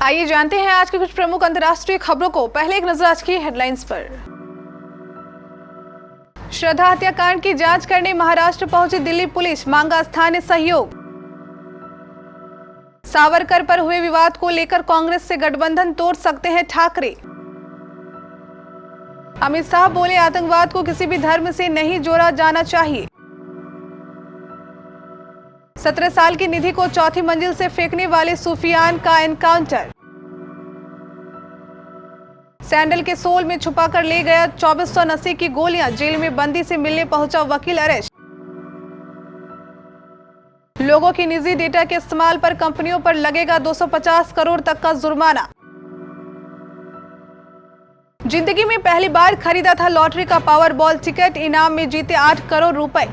आइए जानते हैं आज की कुछ प्रमुख अंतर्राष्ट्रीय खबरों को। पहले एक नजर आज की हेडलाइंस पर। श्रद्धा हत्याकांड की जांच करने महाराष्ट्र पहुंची दिल्ली पुलिस, मांगा स्थानीय सहयोग। सावरकर पर हुए विवाद को लेकर कांग्रेस से गठबंधन तोड़ सकते हैं ठाकरे। अमित शाह बोले आतंकवाद को किसी भी धर्म से नहीं जोड़ा जाना चाहिए। 17 साल की निधि को चौथी मंजिल से फेंकने वाले सुफियान का एनकाउंटर। सैंडल के सोल में छुपाकर ले गया 2400 नशे की गोलियां, जेल में बंदी से मिलने पहुंचा वकील अरेस्ट। लोगों की निजी डेटा के इस्तेमाल पर कंपनियों पर लगेगा 250 करोड़ तक का जुर्माना। जिंदगी में पहली बार खरीदा था लॉटरी का पावर बॉल टिकट, इनाम में जीते 8 करोड़ रुपए।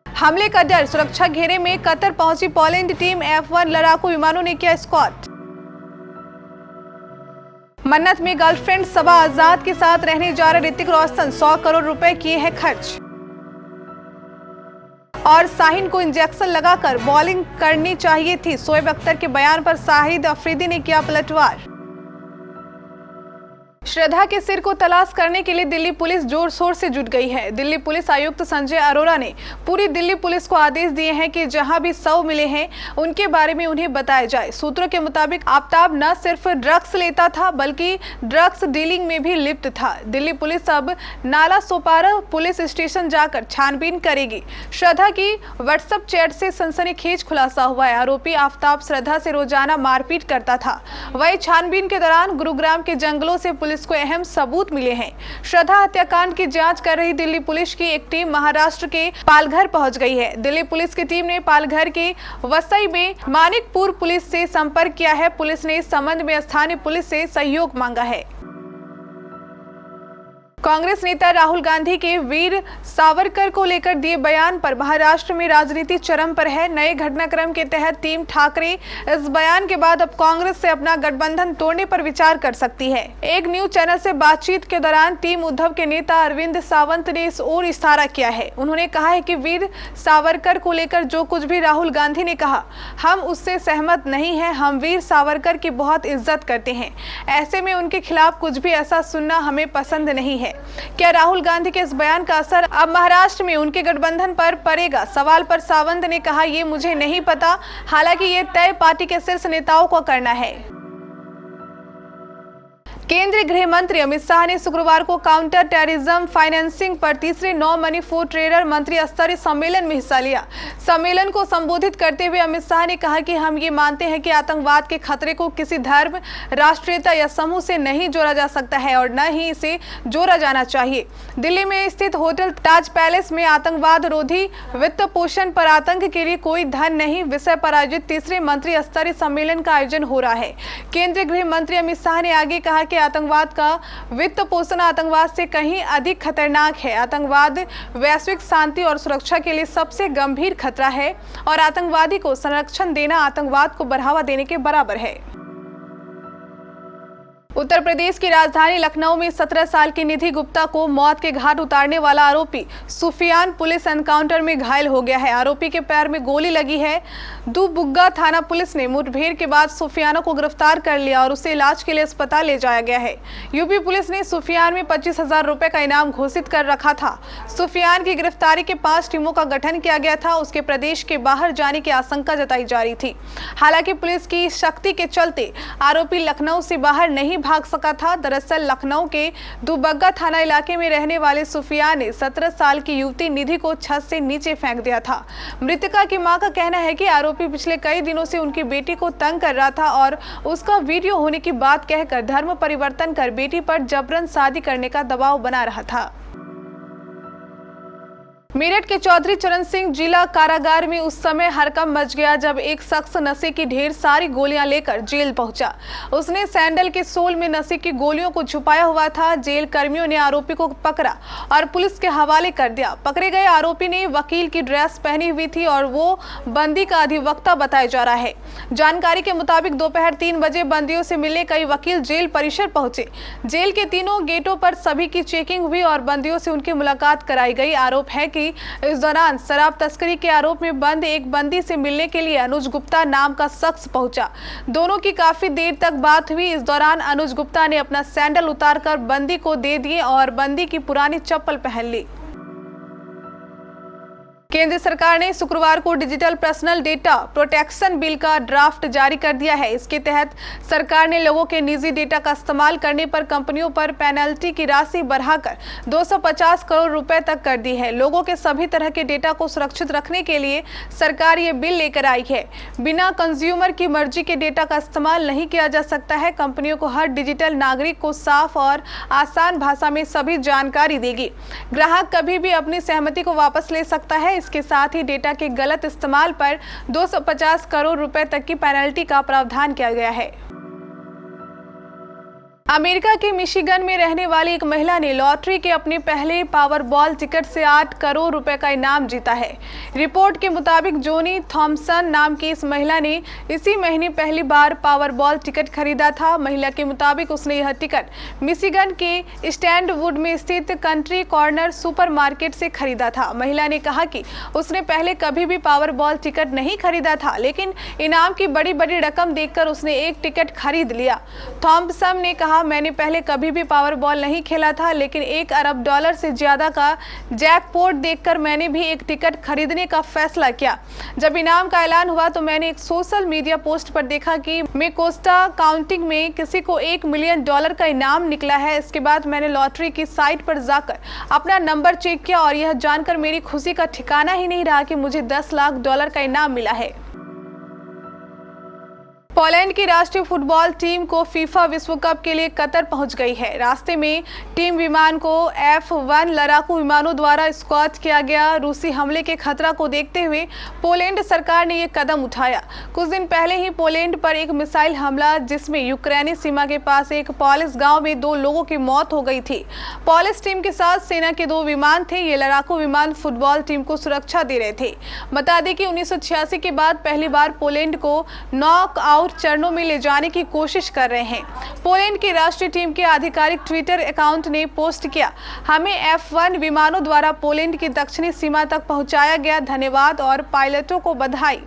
हमले का डर, सुरक्षा घेरे में कतर पहुंची पोलैंड टीम, F1 लड़ाकू विमानों ने किया स्क्वाड। मन्नत में गर्लफ्रेंड सबा आजाद के साथ रहने जा रहे ऋतिक रोशन 100 करोड़ रुपए किए हैं खर्च। और शाहीन को इंजेक्शन लगाकर बॉलिंग करनी चाहिए थी, शोएब अख्तर के बयान पर शाहिद अफरीदी ने किया पलटवार। श्रद्धा के सिर को तलाश करने के लिए दिल्ली पुलिस जोर शोर से जुट गई है। दिल्ली पुलिस आयुक्त संजय अरोरा ने पूरी दिल्ली पुलिस को आदेश दिए हैं कि जहां भी शव मिले हैं उनके बारे में उन्हें बताया जाए। सूत्रों के मुताबिक आफ्ताब न सिर्फ ड्रग्स लेता था बल्कि ड्रग्स डीलिंग में भी लिप्त था। दिल्ली पुलिस अब नाला सोपारा पुलिस स्टेशन जाकर छानबीन करेगी। श्रद्धा की व्हाट्सएप चैट से सनसनीखेज खुलासा हुआ है। आरोपी आफ्ताब श्रद्धा से रोजाना मारपीट करता था। वही छानबीन के दौरान गुरुग्राम के जंगलों से पुलिस को अहम सबूत मिले हैं। श्रद्धा हत्याकांड की जांच कर रही दिल्ली पुलिस की एक टीम महाराष्ट्र के पालघर पहुंच गई है। दिल्ली पुलिस की टीम ने पालघर के वसई में मानिकपुर पुलिस से संपर्क किया है। पुलिस ने इस संबंध में स्थानीय पुलिस से सहयोग मांगा है। कांग्रेस नेता राहुल गांधी के वीर सावरकर को लेकर दिए बयान पर महाराष्ट्र में राजनीति चरम पर है। नए घटनाक्रम के तहत टीम ठाकरे इस बयान के बाद अब कांग्रेस से अपना गठबंधन तोड़ने पर विचार कर सकती है। एक न्यूज चैनल से बातचीत के दौरान टीम उद्धव के नेता अरविंद सावंत ने इस ओर इशारा किया है। उन्होंने कहा है कि वीर सावरकर को लेकर जो कुछ भी राहुल गांधी ने कहा हम उससे सहमत नहीं है। हम वीर सावरकर की बहुत इज्जत करते हैं, ऐसे में उनके खिलाफ कुछ भी ऐसा सुनना हमें पसंद नहीं है। क्या राहुल गांधी के इस बयान का असर अब महाराष्ट्र में उनके गठबंधन पर पड़ेगा? सवाल पर सावंत ने कहा ये मुझे नहीं पता, हालांकि ये तय पार्टी के शीर्ष नेताओं को करना है। केंद्रीय गृह मंत्री अमित शाह ने शुक्रवार को काउंटर टेररिज्म फाइनेंसिंग पर तीसरे नो मनी फॉर टेरर मंत्री स्तरीय सम्मेलन में हिस्सा लिया। सम्मेलन को संबोधित करते हुए अमित शाह ने कहा कि हम ये मानते हैं कि आतंकवाद के खतरे को किसी धर्म, राष्ट्रीयता या समूह से नहीं जोड़ा जा सकता है और न ही इसे जोड़ा जाना चाहिए। दिल्ली में स्थित होटल ताज पैलेस में आतंकवाद रोधी वित्त पोषण पर आतंक के लिए कोई धन नहीं विषय पर आयोजित तीसरे मंत्री स्तरीय सम्मेलन का आयोजन हो रहा है। केंद्रीय गृह मंत्री अमित शाह ने आगे कहा कि आतंकवाद का वित्त पोषण आतंकवाद से कहीं अधिक खतरनाक है। आतंकवाद वैश्विक शांति और सुरक्षा के लिए सबसे गंभीर खतरा है और आतंकवादी को संरक्षण देना आतंकवाद को बढ़ावा देने के बराबर है। उत्तर प्रदेश की राजधानी लखनऊ में 17 साल की निधि गुप्ता को मौत के घाट उतारने वाला आरोपी सुफियान पुलिस एनकाउंटर में घायल हो गया है। आरोपी के पैर में गोली लगी है। दुबुग्गा थाना पुलिस ने मुठभेड़ के बाद सुफियान को गिरफ्तार कर लिया और उसे इलाज के लिए अस्पताल ले जाया गया है। यूपी पुलिस ने सुफियान में 25,000 रुपए का इनाम घोषित कर रखा था। सुफियान की गिरफ्तारी के 5 टीमों का गठन किया गया था। उसके प्रदेश के बाहर जाने की आशंका जताई जा रही थी। हालांकि पुलिस की सख्ती के चलते आरोपी लखनऊ से बाहर नहीं भाग सका था। दरअसल लखनऊ के दुबग्गा थाना इलाके में रहने वाले सुफियान ने 17 साल की युवती निधि को छत से नीचे फेंक दिया था। मृतका की मां का कहना है कि आरोपी पिछले कई दिनों से उनकी बेटी को तंग कर रहा था और उसका वीडियो होने की बात कहकर धर्म परिवर्तन कर बेटी पर जबरन शादी करने का दबाव बना रहा था। मेरठ के चौधरी चरण सिंह जिला कारागार में उस समय हड़कंप मच गया जब एक शख्स नशे की ढेर सारी गोलियां लेकर जेल पहुंचा। उसने सैंडल के सोल में नशे की गोलियों को छुपाया हुआ था। जेल कर्मियों ने आरोपी को पकड़ा और पुलिस के हवाले कर दिया। पकड़े गए आरोपी ने वकील की ड्रेस पहनी हुई थी और वो बंदी का अधिवक्ता बताया जा रहा है। जानकारी के मुताबिक दोपहर 3 बजे बंदियों से मिलने कई वकील जेल परिसर पहुंचे। जेल के तीनों गेटों पर सभी की चेकिंग हुई और बंदियों से उनकी मुलाकात कराई गई। आरोप है कि कि इस दौरान शराब तस्करी के आरोप में बंद एक बंदी से मिलने के लिए अनुज गुप्ता नाम का शख्स पहुंचा। दोनों की काफी देर तक बात हुई। इस दौरान अनुज गुप्ता ने अपना सैंडल उतारकर बंदी को दे दिए और बंदी की पुरानी चप्पल पहन ली। केंद्र सरकार ने शुक्रवार को digital personal data protection bill का ड्राफ्ट जारी कर दिया है। इसके तहत सरकार ने लोगों के निजी डेटा का इस्तेमाल करने पर कंपनियों पर पेनल्टी की राशि बढ़ाकर 250 करोड़ रुपए तक कर दी है। लोगों के सभी तरह के डेटा को सुरक्षित रखने के लिए सरकार ये बिल लेकर आई है। बिना कंज्यूमर की मर्जी के डेटा का इस्तेमाल नहीं किया जा सकता है। कंपनियों को हर डिजिटल नागरिक को साफ और आसान भाषा में सभी जानकारी देगी। ग्राहक कभी भी अपनी सहमति को वापस ले सकता है। इसके साथ ही डेटा के गलत इस्तेमाल पर 250 करोड़ रुपए तक की पेनल्टी का प्रावधान किया गया है। अमेरिका के मिशिगन में रहने वाली एक महिला ने लॉटरी के अपने पहले पावरबॉल टिकट से 8 करोड़ रुपए का इनाम जीता है। रिपोर्ट के मुताबिक जोनी थॉमसन नाम की इस महिला ने इसी महीने पहली बार पावरबॉल टिकट खरीदा था। महिला के मुताबिक उसने यह टिकट मिशिगन के स्टैंडवुड में स्थित कंट्री कॉर्नर सुपरमार्केट से खरीदा था। महिला ने कहा कि उसने पहले कभी भी पावरबॉल टिकट नहीं खरीदा था, लेकिन इनाम की बड़ी बड़ी रकम देखकर उसने एक टिकट खरीद लिया। थॉमसन ने कहा, मैंने पहले कभी भी पावरबॉल नहीं खेला था, लेकिन $1 अरब से ज्यादा का जैकपॉट देखकर मैंने भी एक टिकट खरीदने का फैसला किया। जब इनाम का ऐलान हुआ तो मैंने एक सोशल मीडिया पोस्ट पर देखा कि मेकोस्टा काउंटी में किसी को $1 मिलियन का इनाम निकला है। इसके बाद मैंने लॉटरी की साइट पर जाकर अपना नंबर चेक किया और यह जानकर मेरी खुशी का ठिकाना ही नहीं रहा कि मुझे $10 लाख का इनाम मिला है। पोलैंड की राष्ट्रीय फुटबॉल टीम को फीफा विश्व कप के लिए कतर पहुंच गई है। रास्ते में टीम विमान को F-1 लड़ाकू विमानों द्वारा स्क्वाड किया गया। रूसी हमले के खतरा को देखते हुए पोलैंड सरकार ने यह कदम उठाया। कुछ दिन पहले ही पोलैंड पर एक मिसाइल हमला, जिसमें यूक्रेनी सीमा के पास एक पॉलिश गांव में 2 लोगों की मौत हो गई थी। पॉलिश टीम के साथ सेना के 2 विमान थे। ये लड़ाकू विमान फुटबॉल टीम को सुरक्षा दे रहे थे। बता दें कि 1986 के बाद पहली बार पोलैंड को नॉकआउट चरणों में ले जाने की कोशिश कर रहे हैं। पोलैंड की राष्ट्रीय टीम के आधिकारिक ट्विटर अकाउंट ने पोस्ट किया, हमें F-1 विमानों द्वारा पोलैंड की दक्षिणी सीमा तक पहुंचाया गया, धन्यवाद और पायलटों को बधाई।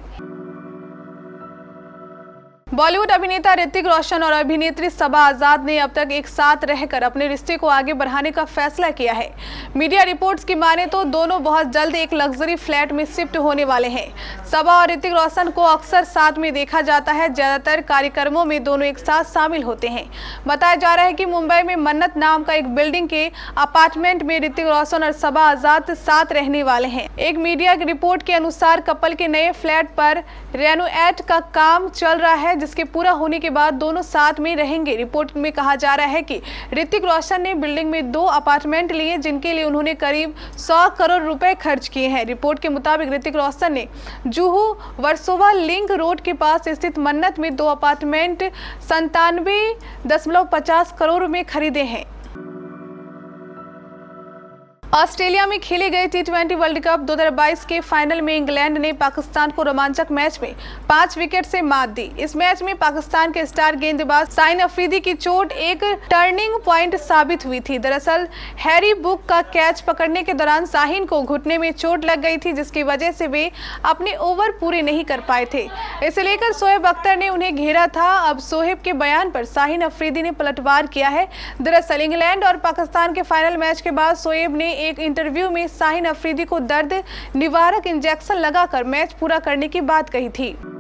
बॉलीवुड अभिनेता ऋतिक रोशन और अभिनेत्री सबा आजाद ने अब तक एक साथ रहकर अपने रिश्ते को आगे बढ़ाने का फैसला किया है। मीडिया रिपोर्ट्स की माने तो दोनों बहुत जल्द एक लग्जरी फ्लैट में शिफ्ट होने वाले हैं। सबा और ऋतिक रोशन को अक्सर साथ में देखा जाता है। ज्यादातर कार्यक्रमों में दोनों एक साथ शामिल होते हैं। बताया जा रहा है कि मुंबई में मन्नत नाम का एक बिल्डिंग के अपार्टमेंट में ऋतिक रोशन और सबा आजाद साथ रहने वाले हैं। एक मीडिया रिपोर्ट के अनुसार कपल के नए फ्लैट पर रेनोवेट का काम चल रहा है, जिसके पूरा होने के बाद दोनों साथ में रहेंगे। रिपोर्ट में कहा जा रहा है कि ऋतिक रोशन ने बिल्डिंग में 2 अपार्टमेंट लिए, जिनके लिए उन्होंने करीब 100 करोड़ रुपए खर्च किए हैं। रिपोर्ट के मुताबिक ऋतिक रोशन ने जुहू वर्सोवा लिंक रोड के पास स्थित मन्नत में 2 अपार्टमेंट 97.50 करोड़ में खरीदे हैं। ऑस्ट्रेलिया में खेले गए T20 वर्ल्ड कप 2022 के फाइनल में इंग्लैंड ने पाकिस्तान को रोमांचक मैच में 5 विकेट से मात दी। इस मैच में पाकिस्तान के स्टार गेंदबाज शाहीन अफरीदी की चोट एक टर्निंग पॉइंट साबित हुई थी। दरअसल हैरी ब्रूक का कैच पकड़ने के दौरान शाहीन को घुटने में चोट लग गई थी, जिसकी वजह से वे अपने ओवर पूरे नहीं कर पाए थे। इसे लेकर शोएब अख्तर ने उन्हें घेरा था। अब शोएब के बयान पर शाहीन अफरीदी ने पलटवार किया है। दरअसल इंग्लैंड और पाकिस्तान के फाइनल मैच के बाद शोएब ने एक इंटरव्यू में शाहीन अफरीदी को दर्द निवारक इंजेक्शन लगाकर मैच पूरा करने की बात कही थी।